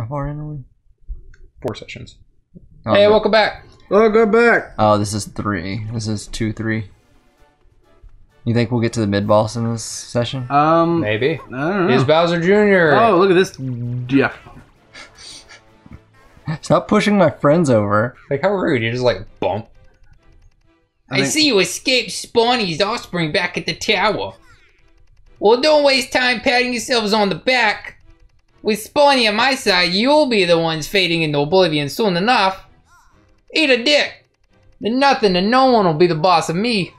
far in are we? 4 sessions. Oh, Hey, no. welcome back. Welcome back. Oh, this is 3. This is 2, 3. You think we'll get to the mid boss in this session? Maybe. I don't know. Here's Bowser Jr. Oh, look at this. Yeah. Stop pushing my friends over. Like, how rude. You just like, bump. I see you escaped Spawny's offspring back at the tower. Well, don't waste time patting yourselves on the back. With Spawny on my side, you'll be the ones fading into oblivion soon enough. Eat a dick. Then nothing and no one will be the boss of me.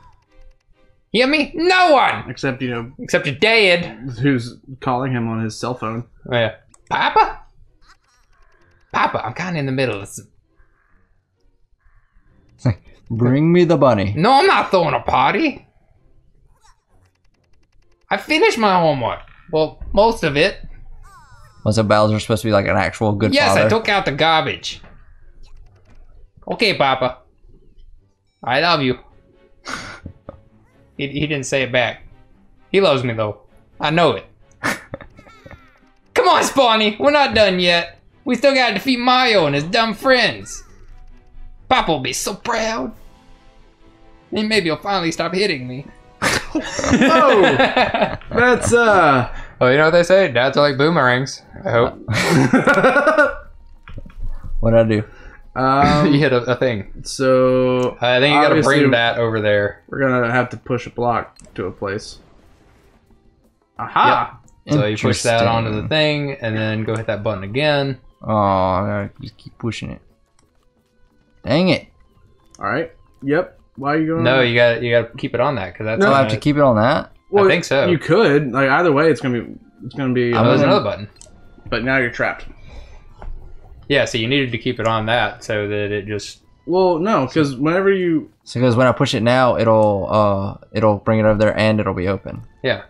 Hear me? No one! Except, you know, Except your dad. who's calling him on his cell phone. Oh, yeah. Papa? Papa, I'm kind of in the middle of this. Bring me the bunny. No, I'm not throwing a party. I finished my homework. Well, most of it. Was it Bowser supposed to be like an actual good Yes, father? I took out the garbage. Okay, Papa. I love you. He didn't say it back. He loves me, though. I know it. Come on, Spawny. We're not done yet. We still gotta defeat Mario and his dumb friends. Papa will be so proud. And maybe he'll finally stop hitting me. Oh! That's, Oh, you know what they say? Dads are like boomerangs. I hope. What'd I do? You hit a thing. So, I think you gotta obviously, bring that over there. we're gonna have to push a block to a place. Aha! So you push that Interesting. onto the thing, and then go hit that button again. Oh, I gotta just keep pushing it. Dang it. Alright. Yep. Why are you going No, on? you gotta keep it on that, because that's So I gonna- have to keep it on that? Well, I think so. You could. Like, either way, it's gonna be... Oh, there's another button. But now you're trapped. Yeah, so you needed to keep it on that so that it just... Well, no, because whenever you... So because when I push it now, it'll bring it over there and it'll be open. Yeah.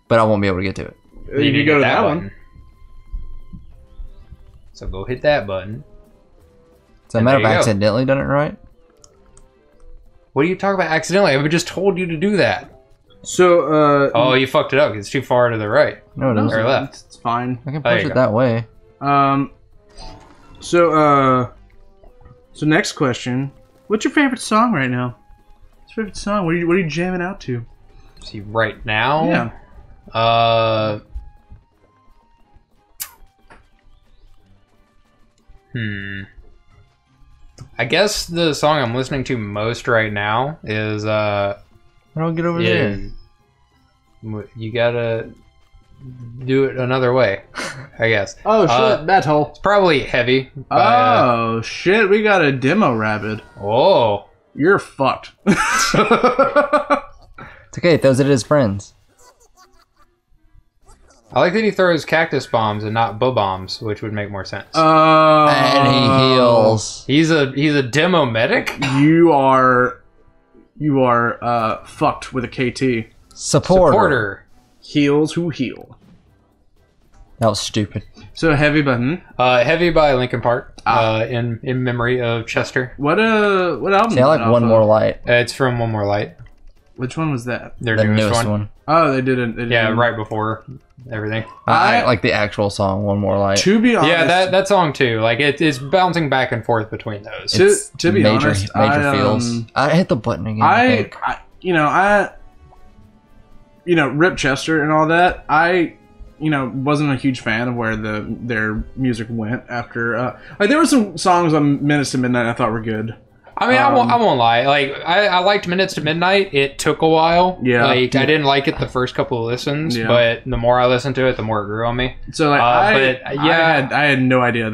But I won't be able to get to it. You need can go to that button. one. So go hit that button. So I And might there have you go. accidentally done it right. What are you talking about accidentally? I just told you to do that. So, Oh, you fucked it up. It's too far to the right. No, it no, doesn't. Or left. It's fine. I can There push you it go. that way. So next question. What's your favorite song right now? What's your favorite song? What are you jamming out to? See, right now... Yeah. I guess the song I'm listening to most right now is How do I get over there? You gotta do it another way, I guess. Oh shit, metal. It's probably Heavy. By, Oh shit, we got a demo rabbit. oh. You're fucked. It's okay, it throws it at his friends. I like that he throws cactus bombs and not bombs, which would make more sense. And he heals. He's a demo medic? You are fucked with a KT. Supporter. Heals who heal. That was stupid. So heavy button. Heavy by Linkin Park, in memory of Chester. What album? See, I like One More Light. It's from One More Light. Which one was that? Their The newest newest one. one. Oh, they did it. Yeah, right before everything. I like the actual song, One More Light. To be honest, Yeah, that song too. Like it's bouncing back and forth between those. To be major, honest, major feels. I hit the button again. I think. Rip Chester and all that. I wasn't a huge fan of where their music went after. Like there were some songs on Minutes to Midnight I thought were good. I mean, I won't lie. Like I liked Minutes to Midnight. It took a while. Yeah. Like I didn't like it the first couple of listens, Yeah. but the more I listened to it, the more it grew on me. So like, but, yeah. I had no idea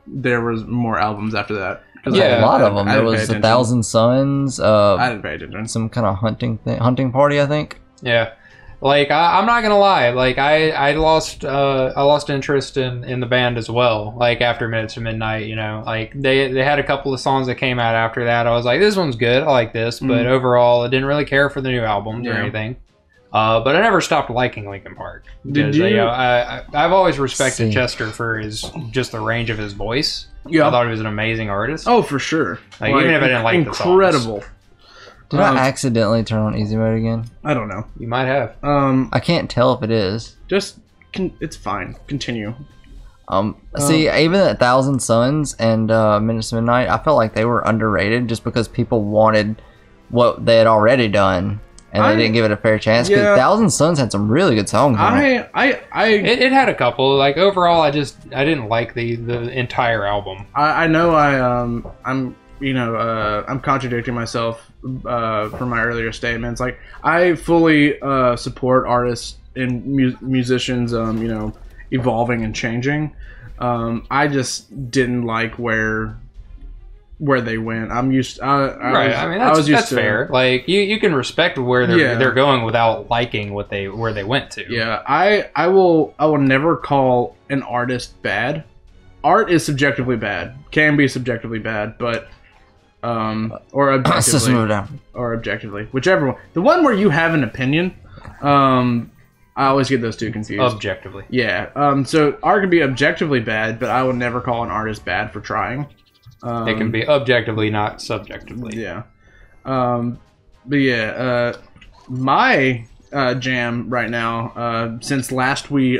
there was more albums after that. 'Cause Yeah. A lot of them. I There didn't pay was attention. 1,000 Suns. I didn't pay attention. Some kind of hunting party, I think. Yeah. Like I'm not gonna lie. Like I lost interest in the band as well. Like after Minutes to Midnight, like they had a couple of songs that came out after that. I was like, this one's good. I like this, but overall, I didn't really care for the new albums or Yeah. anything. But I never stopped liking Linkin Park. Did Because, you- I've always respected See. Chester for just the range of his voice. Yeah. I thought he was an amazing artist. Oh, for sure. Like, even if I didn't like the songs. incredible. Did I accidentally turn on easy mode again? I don't know. You might have. I can't tell if it is. Just it's fine. Continue. See, even at Thousand Suns and Minutes to Midnight, I felt like they were underrated just because people wanted what they had already done, and they didn't give it a fair chance. Because Thousand Suns had some really good songs. It had a couple. Like overall, I didn't like the entire album. I'm contradicting myself from my earlier statements. Like, I fully support artists and musicians, evolving and changing. I just didn't like where they went. I'm used. That's fair. Like you can respect where they're going without liking where they went to. Yeah, I will never call an artist bad. Art is subjectively bad. Can be subjectively bad, but or objectively, whichever one. The one where you have an opinion. I always get those two confused. Objectively. Yeah. So art can be objectively bad, but I would never call an artist bad for trying. It can be objectively, not subjectively. Yeah. My jam right now, since last we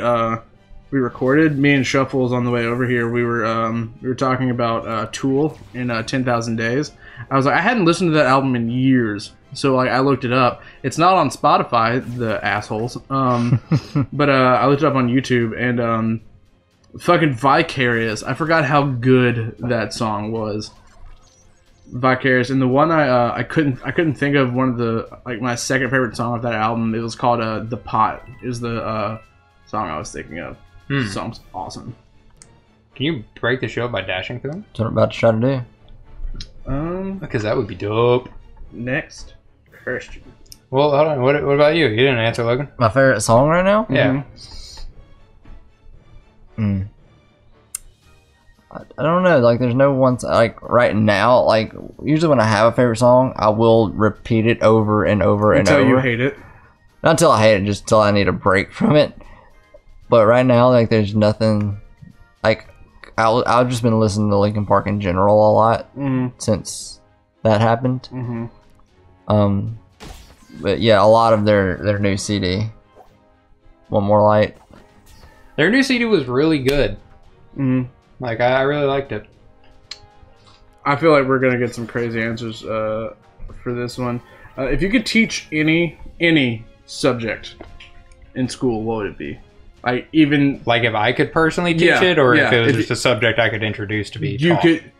recorded, me and Shuffles on the way over here, we were talking about Tool in 10,000 Days. I was like, I hadn't listened to that album in years. So like I looked it up. It's not on Spotify, the assholes. But I looked it up on YouTube, and fucking Vicarious. I forgot how good that song was. Vicarious, and the one I couldn't think of one of the my second favorite song of that album. It was called "The Pot." Is the song I was thinking of. The song's awesome. Can you break the show by dashing through them? That's what I'm about to try to do. Because that would be dope. Next question. Well, hold on. What about you? You didn't answer, Logan. My favorite song right now? Yeah. I don't know. Like, there's no one. Like right now, like usually when I have a favorite song, I will repeat it over and over and over until you hate it. Not until I hate it, just until I need a break from it. But right now, like, there's nothing. Like, I've just been listening to Linkin Park in general a lot since that happened. But yeah, a lot of their new CD. One More Light. Their new CD was really good. Like, I really liked it. I feel like we're gonna get some crazy answers for this one. If you could teach any subject in school, what would it be? Like, even like if I could personally teach it, or if it was just a subject I could introduce to be taught? You could.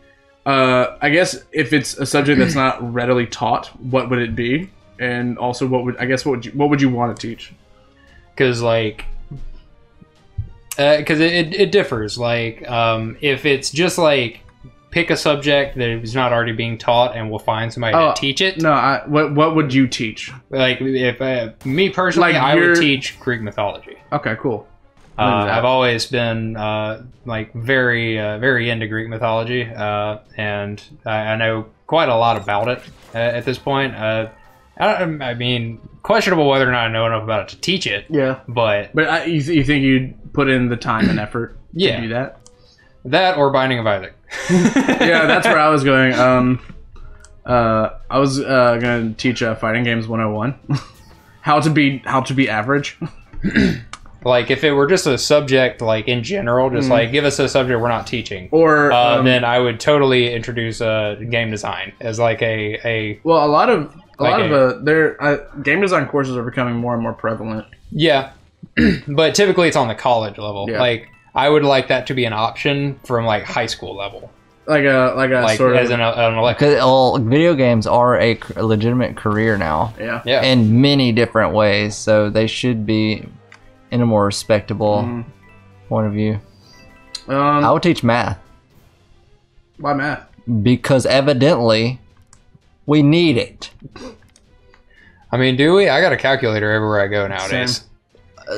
I guess if it's a subject that's not readily taught, what would it be? And also, what would you want to teach? Because it differs. Like, if it's just like pick a subject that is not already being taught and we'll find somebody to teach it. No, what would you teach? Like, if me personally, I would teach Greek mythology. Okay, cool. I've always been very into Greek mythology, and I know quite a lot about it at this point. I mean, questionable whether or not I know enough about it to teach it. Yeah, but you think you'd put in the time and effort to do that? That or Binding of Isaac. Yeah, that's where I was going. I was going to teach Fighting Games 101. how to be average. Like, if it were just a subject, like, in general, just, like, give us a subject we're not teaching. Or, then I would totally introduce game design as, like, Well, a lot of game design courses are becoming more and more prevalent. Yeah. But typically it's on the college level. Yeah. Like, I would like that to be an option from, like, high school level. Like sort of... as an elective. Well, video games are a legitimate career now. Yeah. In many different ways, so they should be... in a more respectable point of view. I would teach math. Why math? Because evidently, we need it. I mean, do we? I got a calculator everywhere I go nowadays.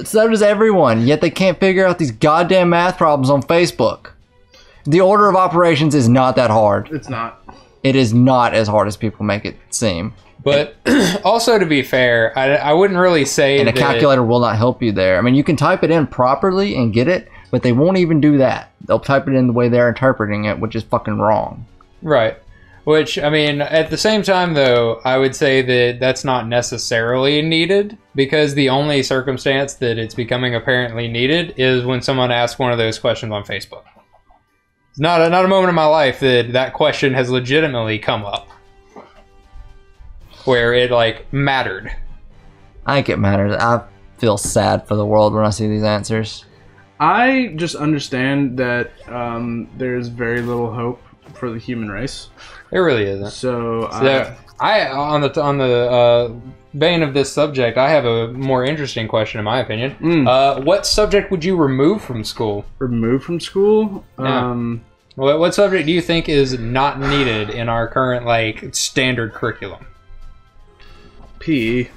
So does everyone, yet they can't figure out these goddamn math problems on Facebook. The order of operations is not that hard. It's not. It is not as hard as people make it seem. But also, to be fair, I wouldn't really say and a calculator will not help you there. I mean, you can type it in properly and get it, but they won't even do that. They'll type it in the way they're interpreting it, which is fucking wrong. Right. Which, I mean, at the same time, though, I would say that that's not necessarily needed, because the only circumstance that it's becoming apparently needed is when someone asks one of those questions on Facebook. It's not a moment in my life that question has legitimately come up, where it, like, mattered. I think it matters. I feel sad for the world when I see these answers. I just understand that there's very little hope for the human race. It really isn't. So I on the vein of this subject, I have a more interesting question, in my opinion. What subject would you remove from school? Remove from school? Yeah. What subject do you think is not needed in our current, like, standard curriculum? PE.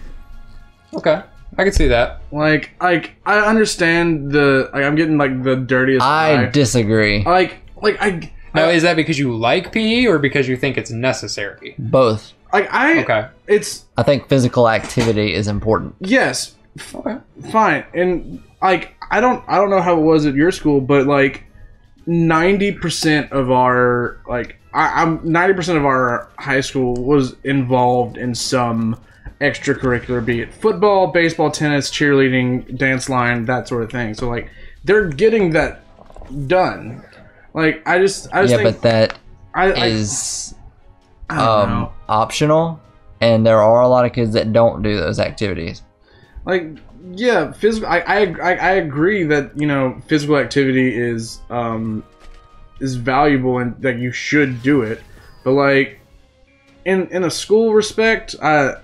Okay, I can see that. Like I understand I'm getting like the dirtiest. I disagree. Now, is that because you like PE or because you think it's necessary? Both. Okay. I think physical activity is important. Yes. Okay. Fine. And like I don't know how it was at your school, but like 90% of our I'm 90% of our high school was involved in some extracurricular, be it football, baseball, tennis, cheerleading, dance line, that sort of thing. So like they're getting that done. Like I just think, but that is optional, and there are a lot of kids that don't do those activities. Like yeah, physical. I agree that, you know, physical activity is valuable and that you should do it, but like in a school respect, I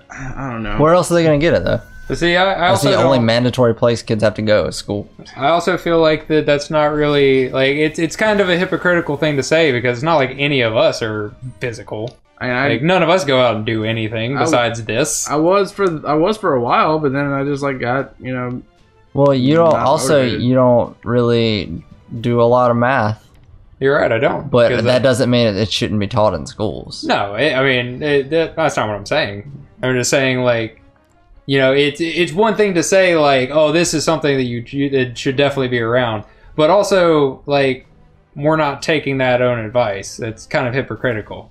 don't know. Where else are they gonna get it though? But see, I that's also the only mandatory place kids have to go is school. I also feel like that's not really, like, it's kind of a hypocritical thing to say, because it's not like any of us are physical. Like none of us go out and do anything besides this. I was for a while, but then I just like got, you know. Well, you don't really do a lot of math. You're right, I don't. But that doesn't mean it shouldn't be taught in schools. No, I mean that's not what I'm saying. I'm just saying, like, you know, it's one thing to say like, oh, this is something that it should definitely be around, but also like we're not taking that own advice. It's kind of hypocritical.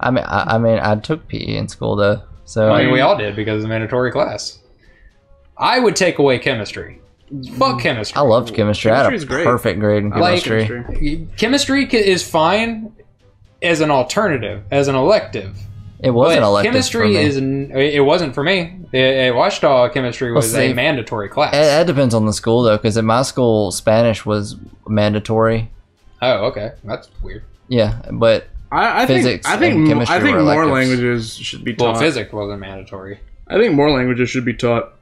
I mean, I took PE in school though, so I mean, we all did because it's a mandatory class. I would take away chemistry. Fuck chemistry. I loved chemistry. I had a perfect grade in chemistry. Like, chemistry is fine as an alternative, as an elective. It was an elective. Chemistry it wasn't for me. At Washita, chemistry was a mandatory class. It depends on the school though, because at my school, Spanish was mandatory. Oh, okay, that's weird. Yeah, but I think more languages should be taught. Well, physics wasn't mandatory. I think more languages should be taught.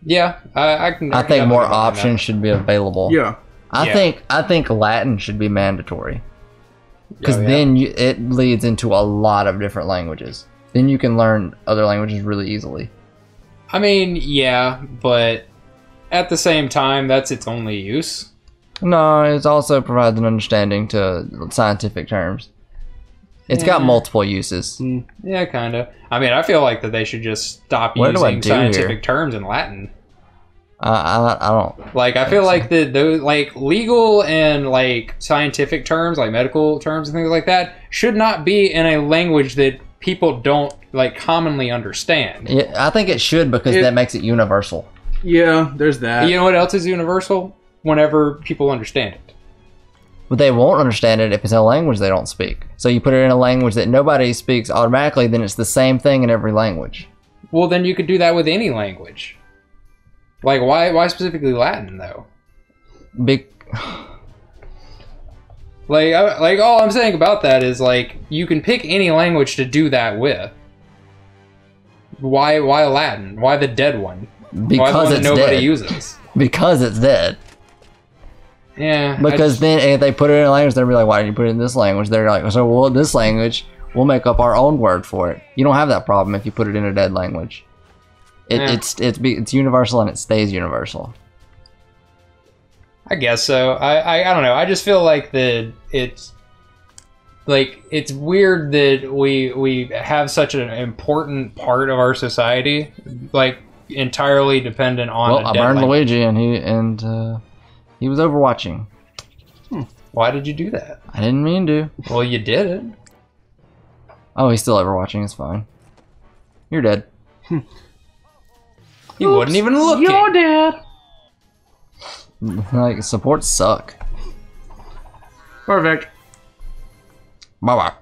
Yeah, I think more options should be available. Yeah, I think Latin should be mandatory, because then it leads into a lot of different languages. Then you can learn other languages really easily. I mean, yeah, but at the same time, that's its only use. No, it also provides an understanding to scientific terms. It's got multiple uses. Yeah, kind of. I mean, I feel like that they should just stop using scientific terms in Latin. I don't. Like, I feel like the like legal and like scientific terms, like medical terms and things like that, should not be in a language that people don't like commonly understand. Yeah, I think it should, because that makes it universal. Yeah, there's that. You know what else is universal? Whenever people understand it. But they won't understand it if it's a language they don't speak. So you put it in a language that nobody speaks automatically, then it's the same thing in every language. Well, then you could do that with any language. Like, why specifically Latin, though? Like, all I'm saying about that is, like, you can pick any language to do that with. Why Latin? Why the dead one? Because it's nobody dead. uses? Because it's dead. Yeah. Because then if they put it in a language, they'll be like, why didn't you put it in this language? They're like, so well, this language, we'll make up our own word for it. You don't have that problem if you put it in a dead language. It's universal and it stays universal. I guess so. I don't know. I just feel like that it's weird that we have such an important part of our society, like, entirely dependent on. Well, I burned Luigi, and he was overwatching. Why did you do that? I didn't mean to. Well, you did it. Oh, he's still ever watching. It's fine. You're dead. He wasn't even looking. You're dead. Like, supports suck. Perfect. Bye-bye.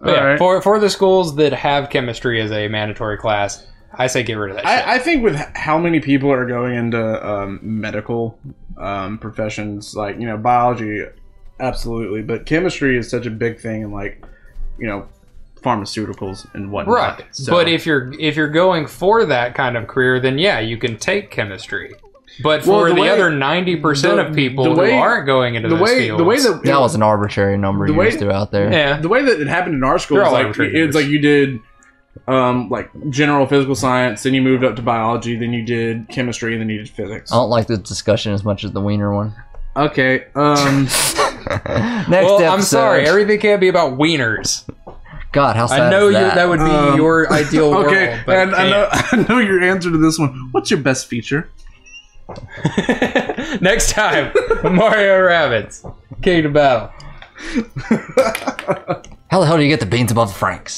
Yeah, for the schools that have chemistry as a mandatory class, I say get rid of that shit. I think with how many people are going into medical professions, like, you know, biology, absolutely, but chemistry is such a big thing in, like, you know, pharmaceuticals and whatnot. Right. So. But if you're going for that kind of career, then yeah, you can take chemistry. But for the other 90% of people who aren't going into those fields, that was an arbitrary number you just threw out there. Yeah. The way that it happened in our school is like it's like you did like general physical science, then you moved up to biology, then you did chemistry, and then you did physics. I don't like this discussion as much as the wiener one. Okay. Next episode. I'm sorry, everything can't be about wieners. God, how sad I know is that? that would be your ideal world. Okay, but and I know your answer to this one. What's your best feature? Next time, Mario Rabbids, King of Battle. How the hell do you get the beans above the Franks?